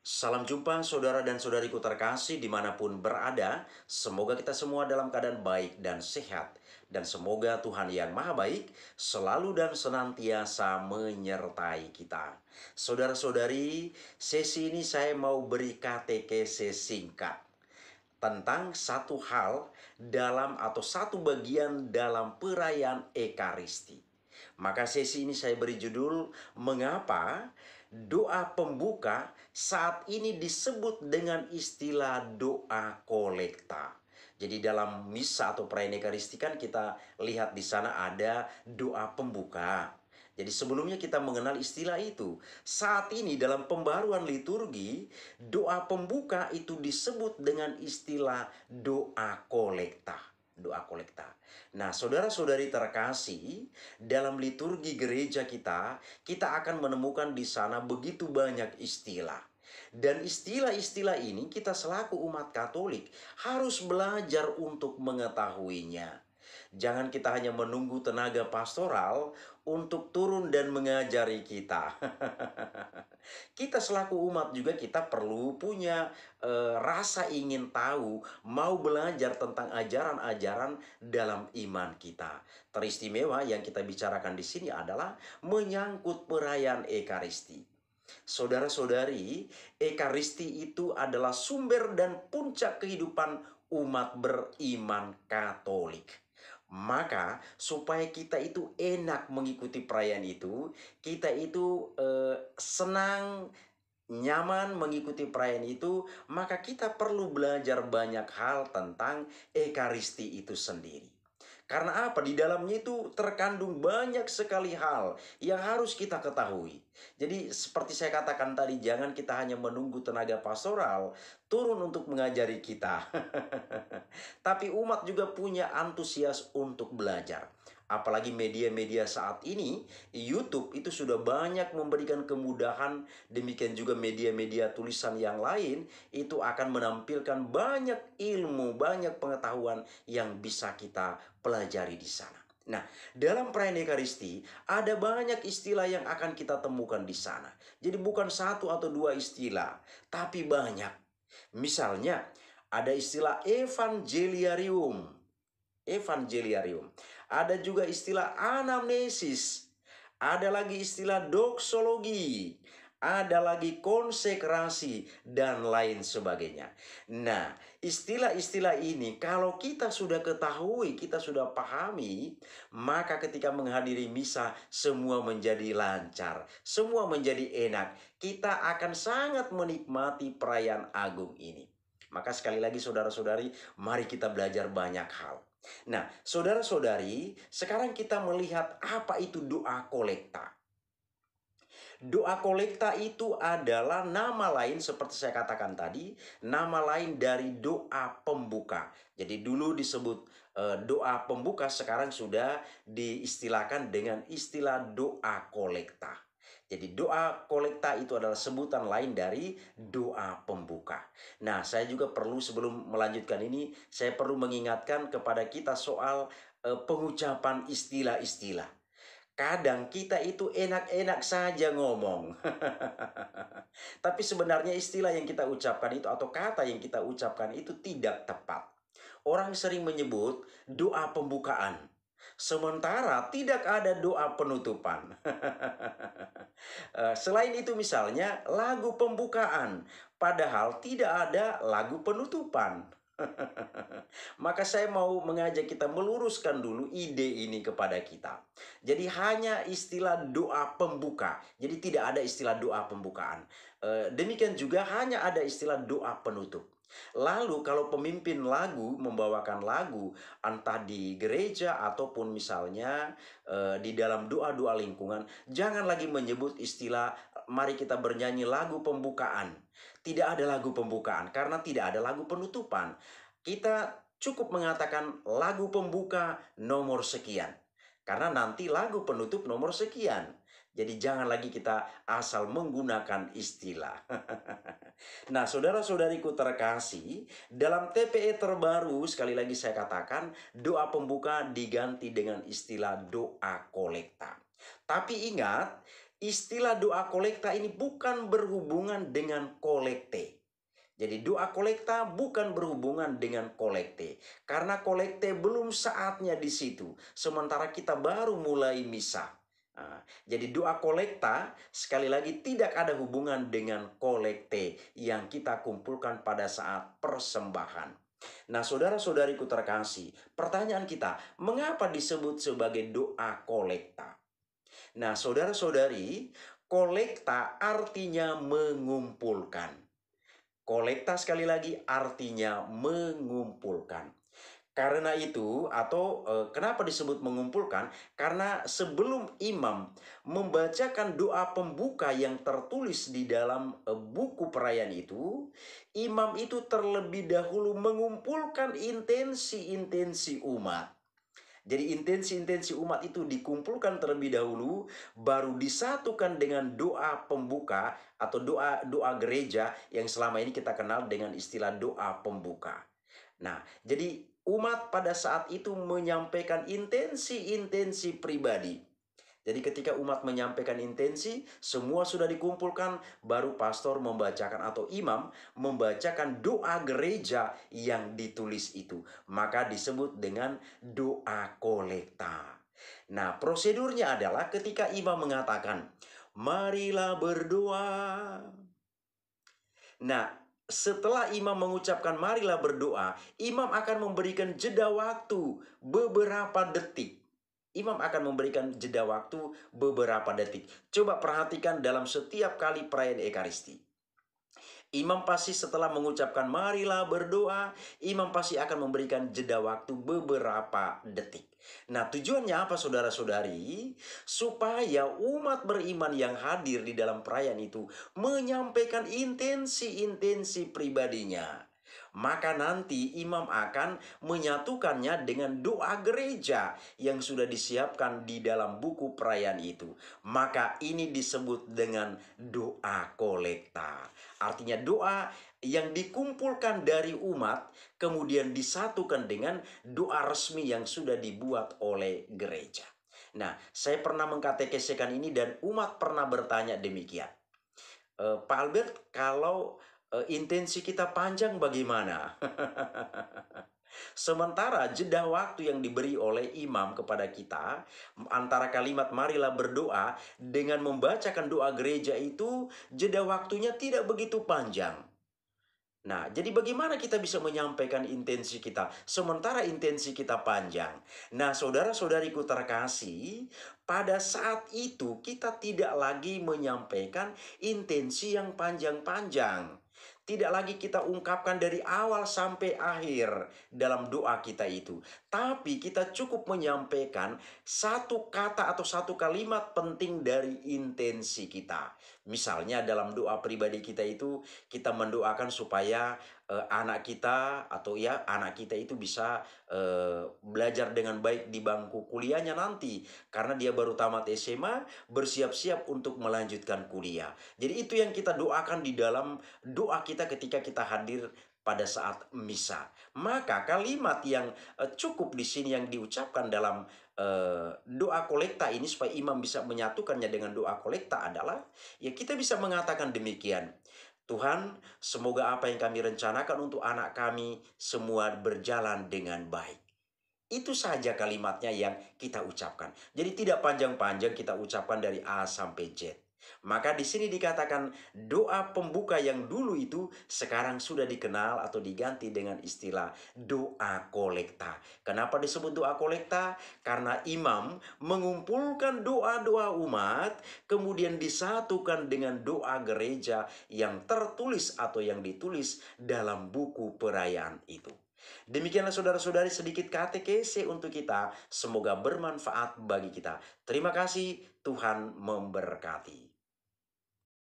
Salam jumpa saudara dan saudariku terkasih dimanapun berada. Semoga kita semua dalam keadaan baik dan sehat. Dan semoga Tuhan yang maha baik selalu dan senantiasa menyertai kita. Saudara-saudari, sesi ini saya mau beri katekese singkat tentang satu hal dalam atau satu bagian dalam perayaan Ekaristi. Maka sesi ini saya beri judul, mengapa doa pembuka saat ini disebut dengan istilah doa kolekta. Jadi dalam misa atau perayaan Ekaristi kan kita lihat di sana ada doa pembuka. Jadi sebelumnya kita mengenal istilah itu. Saat ini dalam pembaruan liturgi, doa pembuka itu disebut dengan istilah doa kolekta. Doa kolekta. Nah, saudara-saudari terkasih, dalam liturgi gereja kita akan menemukan di sana begitu banyak istilah. Dan istilah-istilah ini kita selaku umat Katolik harus belajar untuk mengetahuinya. Jangan kita hanya menunggu tenaga pastoral untuk turun dan mengajari kita. Kita selaku umat juga kita perlu punya rasa ingin tahu, mau belajar tentang ajaran-ajaran dalam iman kita. Teristimewa yang kita bicarakan di sini adalah menyangkut perayaan Ekaristi. Saudara-saudari, Ekaristi itu adalah sumber dan puncak kehidupan umat beriman Katolik. Maka supaya kita itu enak mengikuti perayaan itu, kita itu senang, nyaman mengikuti perayaan itu, maka kita perlu belajar banyak hal tentang Ekaristi itu sendiri. Karena apa? Di dalamnya itu terkandung banyak sekali hal yang harus kita ketahui. Jadi seperti saya katakan tadi, jangan kita hanya menunggu tenaga pastoral turun untuk mengajari kita. Tapi umat juga punya antusias untuk belajar. Apalagi media-media saat ini, YouTube itu sudah banyak memberikan kemudahan. Demikian juga media-media tulisan yang lain itu akan menampilkan banyak ilmu, banyak pengetahuan yang bisa kita pelajari di sana. Nah, dalam perayaan Ekaristi ada banyak istilah yang akan kita temukan di sana. Jadi bukan satu atau dua istilah, tapi banyak. Misalnya, ada istilah evangeliarium. Evangeliarium. Ada juga istilah anamnesis. Ada lagi istilah doksologi. Ada lagi konsekrasi dan lain sebagainya. Nah, istilah-istilah ini kalau kita sudah ketahui, kita sudah pahami, maka ketika menghadiri misa semua menjadi lancar, semua menjadi enak. Kita akan sangat menikmati perayaan agung ini. Maka sekali lagi saudara-saudari, mari kita belajar banyak hal. Nah, saudara-saudari, sekarang kita melihat apa itu doa kolekta. Doa kolekta itu adalah nama lain seperti saya katakan tadi, nama lain dari doa pembuka. Jadi dulu disebut doa pembuka, sekarang sudah diistilahkan dengan istilah doa kolekta. Jadi doa kolekta itu adalah sebutan lain dari doa pembuka. Nah, saya juga perlu sebelum melanjutkan ini, saya perlu mengingatkan kepada kita soal pengucapan istilah-istilah. Kadang kita itu enak-enak saja ngomong. Tapi sebenarnya istilah yang kita ucapkan itu atau kata yang kita ucapkan itu tidak tepat. Orang sering menyebut doa pembukaan. Sementara tidak ada doa penutupan. Selain itu misalnya lagu pembukaan. Padahal tidak ada lagu penutupan. Maka saya mau mengajak kita meluruskan dulu ide ini kepada kita. Jadi hanya istilah doa pembuka. Jadi tidak ada istilah doa pembukaan. Demikian juga hanya ada istilah doa penutup. Lalu kalau pemimpin lagu membawakan lagu entah di gereja ataupun misalnya di dalam doa-doa lingkungan, jangan lagi menyebut istilah mari kita bernyanyi lagu pembukaan. Tidak ada lagu pembukaan karena tidak ada lagu penutupan. Kita cukup mengatakan lagu pembuka nomor sekian. Karena nanti lagu penutup nomor sekian. Jadi jangan lagi kita asal menggunakan istilah. Nah, saudara-saudariku terkasih, dalam TPE terbaru sekali lagi saya katakan doa pembuka diganti dengan istilah doa kolekta. Tapi ingat, istilah doa kolekta ini bukan berhubungan dengan kolekte. Jadi doa kolekta bukan berhubungan dengan kolekte. Karena kolekte belum saatnya di situ. Sementara kita baru mulai misa. Nah, jadi doa kolekta sekali lagi tidak ada hubungan dengan kolekte yang kita kumpulkan pada saat persembahan. Nah, saudara-saudariku terkasih, pertanyaan kita, mengapa disebut sebagai doa kolekta? Nah, saudara-saudari, kolekta artinya mengumpulkan. Kolekta sekali lagi artinya mengumpulkan. Karena itu kenapa disebut mengumpulkan? Karena sebelum imam membacakan doa pembuka yang tertulis di dalam buku perayaan itu, imam itu terlebih dahulu mengumpulkan intensi-intensi umat. Jadi intensi-intensi umat itu dikumpulkan terlebih dahulu, baru disatukan dengan doa pembuka atau doa gereja yang selama ini kita kenal dengan istilah doa pembuka. Nah, jadi umat pada saat itu menyampaikan intensi-intensi pribadi. Jadi ketika umat menyampaikan intensi, semua sudah dikumpulkan, baru pastor membacakan atau imam membacakan doa gereja yang ditulis itu. Maka disebut dengan doa kolekta. Nah, prosedurnya adalah ketika imam mengatakan, marilah berdoa. Nah, setelah imam mengucapkan marilah berdoa, imam akan memberikan jeda waktu beberapa detik. Imam akan memberikan jeda waktu beberapa detik. Coba perhatikan dalam setiap kali perayaan Ekaristi. Imam pasti setelah mengucapkan marilah berdoa, imam pasti akan memberikan jeda waktu beberapa detik. Nah, tujuannya apa saudara-saudari? Supaya umat beriman yang hadir di dalam perayaan itu menyampaikan intensi-intensi pribadinya. Maka nanti imam akan menyatukannya dengan doa gereja yang sudah disiapkan di dalam buku perayaan itu. Maka ini disebut dengan doa kolekta. Artinya doa yang dikumpulkan dari umat kemudian disatukan dengan doa resmi yang sudah dibuat oleh gereja. Nah, saya pernah mengkatekesikan ini dan umat pernah bertanya demikian. Pak Albert, kalau intensi kita panjang bagaimana? Sementara jeda waktu yang diberi oleh imam kepada kita antara kalimat marilah berdoa dengan membacakan doa gereja itu jeda waktunya tidak begitu panjang. Nah, jadi bagaimana kita bisa menyampaikan intensi kita sementara intensi kita panjang? Nah, saudara-saudariku terkasih, pada saat itu kita tidak lagi menyampaikan intensi yang panjang-panjang. Tidak lagi kita ungkapkan dari awal sampai akhir dalam doa kita itu. Tapi kita cukup menyampaikan satu kata atau satu kalimat penting dari intensi kita. Misalnya dalam doa pribadi kita itu kita mendoakan supaya anak kita itu bisa belajar dengan baik di bangku kuliahnya nanti karena dia baru tamat SMA bersiap-siap untuk melanjutkan kuliah. Jadi itu yang kita doakan di dalam doa kita ketika kita hadir pada saat misa. Maka kalimat yang cukup di sini yang diucapkan dalam doa kolekta ini supaya imam bisa menyatukannya dengan doa kolekta adalah ya kita bisa mengatakan demikian. Tuhan, semoga apa yang kami rencanakan untuk anak kami semua berjalan dengan baik. Itu saja kalimatnya yang kita ucapkan. Jadi tidak panjang-panjang kita ucapkan dari A sampai Z. Maka di sini dikatakan doa pembuka yang dulu itu sekarang sudah dikenal atau diganti dengan istilah doa kolekta. Kenapa disebut doa kolekta? Karena imam mengumpulkan doa-doa umat kemudian disatukan dengan doa gereja yang tertulis atau yang ditulis dalam buku perayaan itu. Demikianlah saudara-saudari sedikit katekese untuk kita. Semoga bermanfaat bagi kita. Terima kasih, Tuhan memberkati.